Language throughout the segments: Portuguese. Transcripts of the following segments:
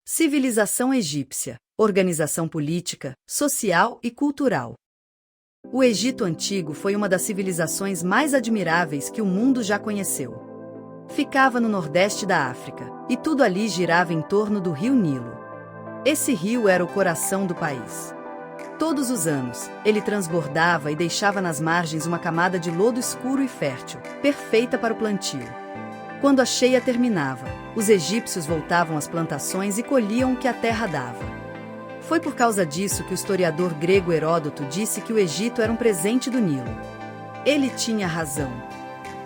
Civilização egípcia, organização política, social e cultural. O Egito Antigo foi uma das civilizações mais admiráveis que o mundo já conheceu. Ficava no nordeste da África, e tudo ali girava em torno do rio Nilo. Esse rio era o coração do país. Todos os anos, ele transbordava e deixava nas margens uma camada de lodo escuro e fértil, perfeita para o plantio. Quando a cheia terminava, os egípcios voltavam às plantações e colhiam o que a terra dava. Foi por causa disso que o historiador grego Heródoto disse que o Egito era um presente do Nilo. Ele tinha razão.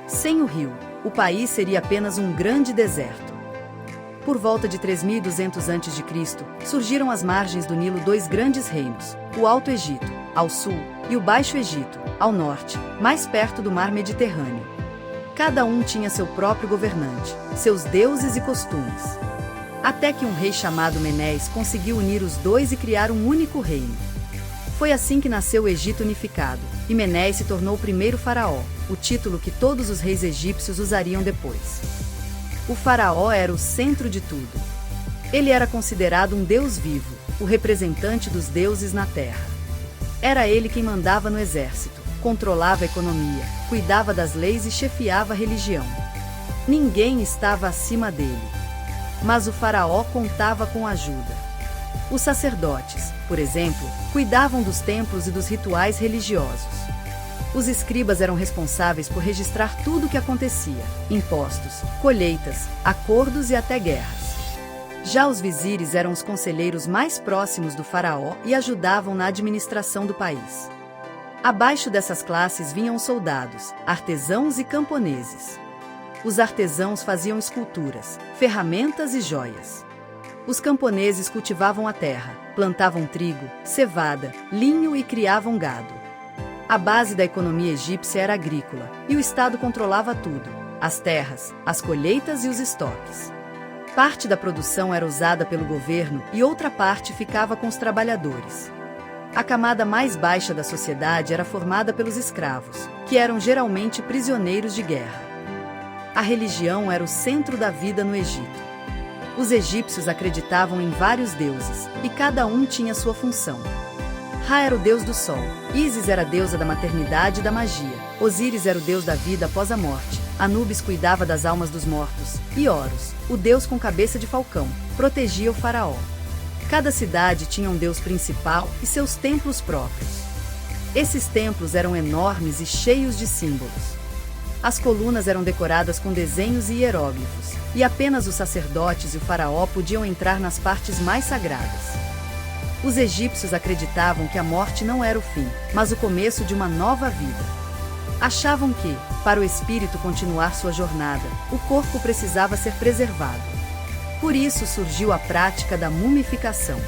Sem o rio, o país seria apenas um grande deserto. Por volta de 3200 a.C., surgiram às margens do Nilo dois grandes reinos, o Alto Egito, ao sul, e o Baixo Egito, ao norte, mais perto do mar Mediterrâneo. Cada um tinha seu próprio governante, seus deuses e costumes. Até que um rei chamado Menéis conseguiu unir os dois e criar um único reino. Foi assim que nasceu o Egito unificado, e Menéis se tornou o primeiro faraó, o título que todos os reis egípcios usariam depois. O faraó era o centro de tudo. Ele era considerado um deus vivo, o representante dos deuses na terra. Era ele quem mandava no exército, controlava a economia, cuidava das leis e chefiava a religião. Ninguém estava acima dele. Mas o faraó contava com ajuda. Os sacerdotes, por exemplo, cuidavam dos templos e dos rituais religiosos. Os escribas eram responsáveis por registrar tudo o que acontecia: impostos, colheitas, acordos e até guerras. Já os vizires eram os conselheiros mais próximos do faraó e ajudavam na administração do país. Abaixo dessas classes vinham os soldados, artesãos e camponeses. Os artesãos faziam esculturas, ferramentas e joias. Os camponeses cultivavam a terra, plantavam trigo, cevada, linho e criavam gado. A base da economia egípcia era agrícola, e o Estado controlava tudo: as terras, as colheitas e os estoques. Parte da produção era usada pelo governo e outra parte ficava com os trabalhadores. A camada mais baixa da sociedade era formada pelos escravos, que eram geralmente prisioneiros de guerra. A religião era o centro da vida no Egito. Os egípcios acreditavam em vários deuses, e cada um tinha sua função. Ra era o deus do sol, Ísis era a deusa da maternidade e da magia, Osíris era o deus da vida após a morte, Anubis cuidava das almas dos mortos, e Horus, o deus com cabeça de falcão, protegia o faraó. Cada cidade tinha um deus principal e seus templos próprios. Esses templos eram enormes e cheios de símbolos. As colunas eram decoradas com desenhos e hieróglifos, e apenas os sacerdotes e o faraó podiam entrar nas partes mais sagradas. Os egípcios acreditavam que a morte não era o fim, mas o começo de uma nova vida. Achavam que, para o espírito continuar sua jornada, o corpo precisava ser preservado. Por isso surgiu a prática da mumificação.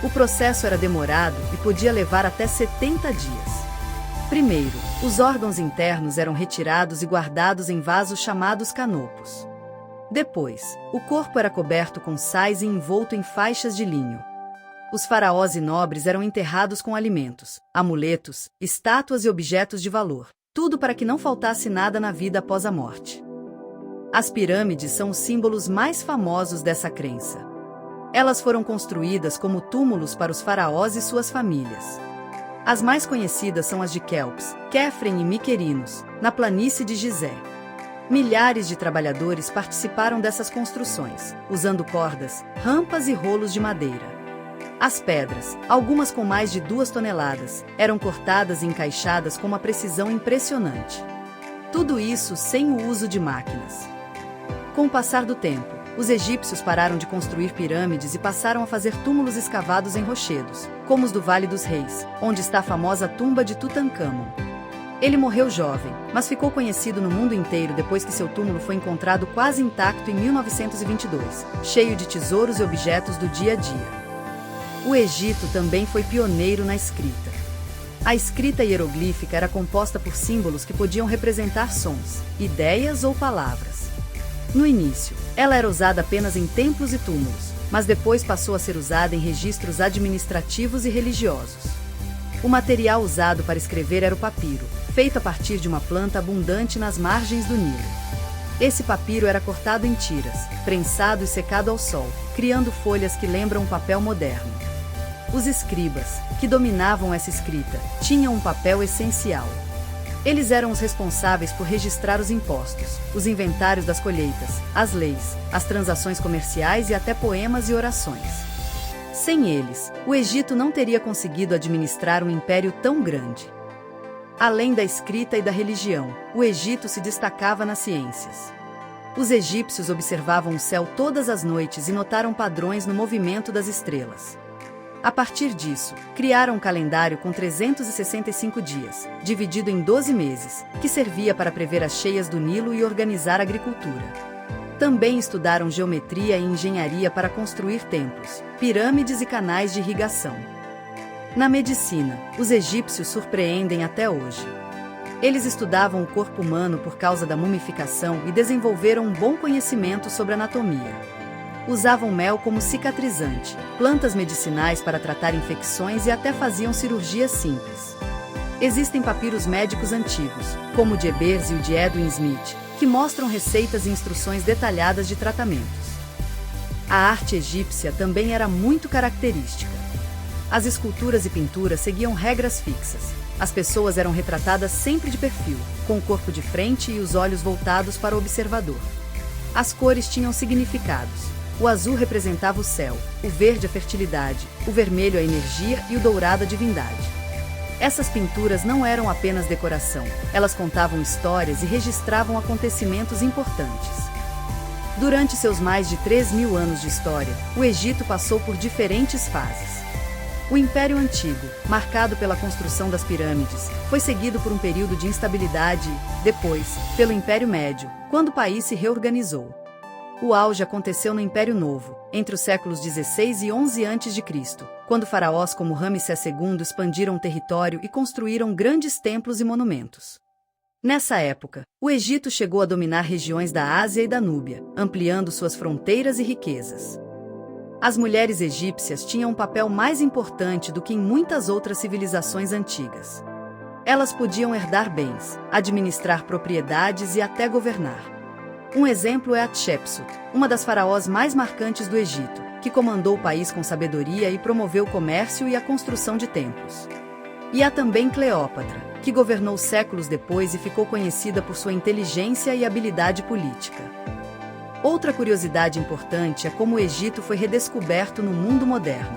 O processo era demorado e podia levar até 70 dias. Primeiro, os órgãos internos eram retirados e guardados em vasos chamados canopos. Depois, o corpo era coberto com sais e envolto em faixas de linho. Os faraós e nobres eram enterrados com alimentos, amuletos, estátuas e objetos de valor, tudo para que não faltasse nada na vida após a morte. As pirâmides são os símbolos mais famosos dessa crença. Elas foram construídas como túmulos para os faraós e suas famílias. As mais conhecidas são as de Quéops, Quéfren e Miquerinos, na planície de Gizé. Milhares de trabalhadores participaram dessas construções, usando cordas, rampas e rolos de madeira. As pedras, algumas com mais de 2 toneladas, eram cortadas e encaixadas com uma precisão impressionante. Tudo isso sem o uso de máquinas. Com o passar do tempo, os egípcios pararam de construir pirâmides e passaram a fazer túmulos escavados em rochedos, como os do Vale dos Reis, onde está a famosa tumba de Tutancâmon. Ele morreu jovem, mas ficou conhecido no mundo inteiro depois que seu túmulo foi encontrado quase intacto em 1922, cheio de tesouros e objetos do dia a dia. O Egito também foi pioneiro na escrita. A escrita hieroglífica era composta por símbolos que podiam representar sons, ideias ou palavras. No início, ela era usada apenas em templos e túmulos, mas depois passou a ser usada em registros administrativos e religiosos. O material usado para escrever era o papiro, feito a partir de uma planta abundante nas margens do Nilo. Esse papiro era cortado em tiras, prensado e secado ao sol, criando folhas que lembram um papel moderno. Os escribas, que dominavam essa escrita, tinham um papel essencial. Eles eram os responsáveis por registrar os impostos, os inventários das colheitas, as leis, as transações comerciais e até poemas e orações. Sem eles, o Egito não teria conseguido administrar um império tão grande. Além da escrita e da religião, o Egito se destacava nas ciências. Os egípcios observavam o céu todas as noites e notaram padrões no movimento das estrelas. A partir disso, criaram um calendário com 365 dias, dividido em 12 meses, que servia para prever as cheias do Nilo e organizar a agricultura. Também estudaram geometria e engenharia para construir templos, pirâmides e canais de irrigação. Na medicina, os egípcios surpreendem até hoje. Eles estudavam o corpo humano por causa da mumificação e desenvolveram um bom conhecimento sobre anatomia. Usavam mel como cicatrizante, plantas medicinais para tratar infecções e até faziam cirurgias simples. Existem papiros médicos antigos, como o de Ebers e o de Edwin Smith, que mostram receitas e instruções detalhadas de tratamentos. A arte egípcia também era muito característica. As esculturas e pinturas seguiam regras fixas. As pessoas eram retratadas sempre de perfil, com o corpo de frente e os olhos voltados para o observador. As cores tinham significados. O azul representava o céu, o verde a fertilidade, o vermelho a energia e o dourado a divindade. Essas pinturas não eram apenas decoração, elas contavam histórias e registravam acontecimentos importantes. Durante seus mais de 3.000 anos de história, o Egito passou por diferentes fases. O Império Antigo, marcado pela construção das pirâmides, foi seguido por um período de instabilidade e, depois, pelo Império Médio, quando o país se reorganizou. O auge aconteceu no Império Novo, entre os séculos 16 e 11 a.C., quando faraós como Ramsés II expandiram o território e construíram grandes templos e monumentos. Nessa época, o Egito chegou a dominar regiões da Ásia e da Núbia, ampliando suas fronteiras e riquezas. As mulheres egípcias tinham um papel mais importante do que em muitas outras civilizações antigas. Elas podiam herdar bens, administrar propriedades e até governar. Um exemplo é Hatshepsut, uma das faraós mais marcantes do Egito, que comandou o país com sabedoria e promoveu o comércio e a construção de templos. E há também Cleópatra, que governou séculos depois e ficou conhecida por sua inteligência e habilidade política. Outra curiosidade importante é como o Egito foi redescoberto no mundo moderno.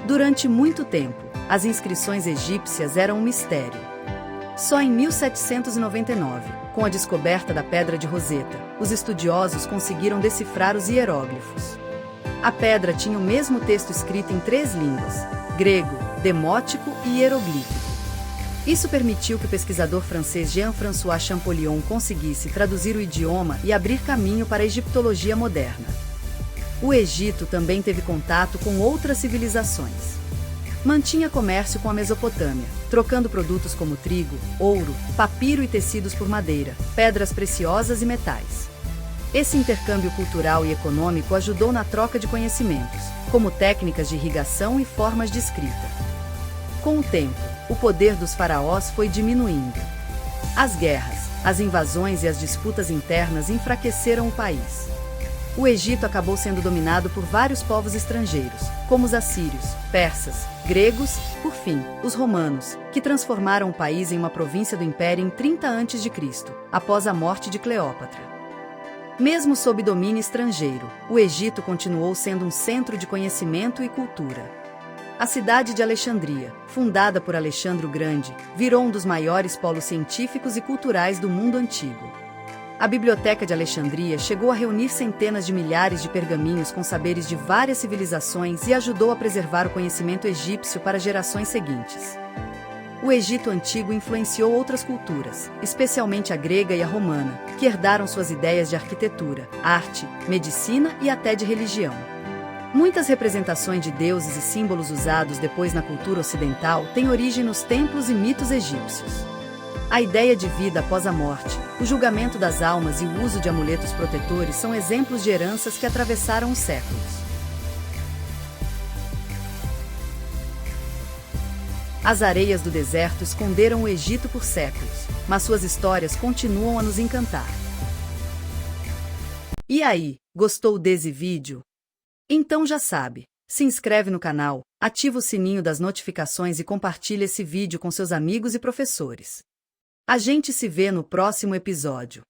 Durante muito tempo, as inscrições egípcias eram um mistério. Só em 1799, com a descoberta da Pedra de Roseta, os estudiosos conseguiram decifrar os hieróglifos. A pedra tinha o mesmo texto escrito em 3 línguas: grego, demótico e hieroglífico. Isso permitiu que o pesquisador francês Jean-François Champollion conseguisse traduzir o idioma e abrir caminho para a egiptologia moderna. O Egito também teve contato com outras civilizações. Mantinha comércio com a Mesopotâmia, trocando produtos como trigo, ouro, papiro e tecidos por madeira, pedras preciosas e metais. Esse intercâmbio cultural e econômico ajudou na troca de conhecimentos, como técnicas de irrigação e formas de escrita. Com o tempo, o poder dos faraós foi diminuindo. As guerras, as invasões e as disputas internas enfraqueceram o país. O Egito acabou sendo dominado por vários povos estrangeiros, como os assírios, persas, gregos, por fim, os romanos, que transformaram o país em uma província do Império em 30 a.C., após a morte de Cleópatra. Mesmo sob domínio estrangeiro, o Egito continuou sendo um centro de conhecimento e cultura. A cidade de Alexandria, fundada por Alexandre o Grande, virou um dos maiores polos científicos e culturais do mundo antigo. A Biblioteca de Alexandria chegou a reunir centenas de milhares de pergaminhos com saberes de várias civilizações e ajudou a preservar o conhecimento egípcio para gerações seguintes. O Egito Antigo influenciou outras culturas, especialmente a grega e a romana, que herdaram suas ideias de arquitetura, arte, medicina e até de religião. Muitas representações de deuses e símbolos usados depois na cultura ocidental têm origem nos templos e mitos egípcios. A ideia de vida após a morte, o julgamento das almas e o uso de amuletos protetores são exemplos de heranças que atravessaram os séculos. As areias do deserto esconderam o Egito por séculos, mas suas histórias continuam a nos encantar. E aí, gostou desse vídeo? Então já sabe, se inscreve no canal, ativa o sininho das notificações e compartilha esse vídeo com seus amigos e professores. A gente se vê no próximo episódio.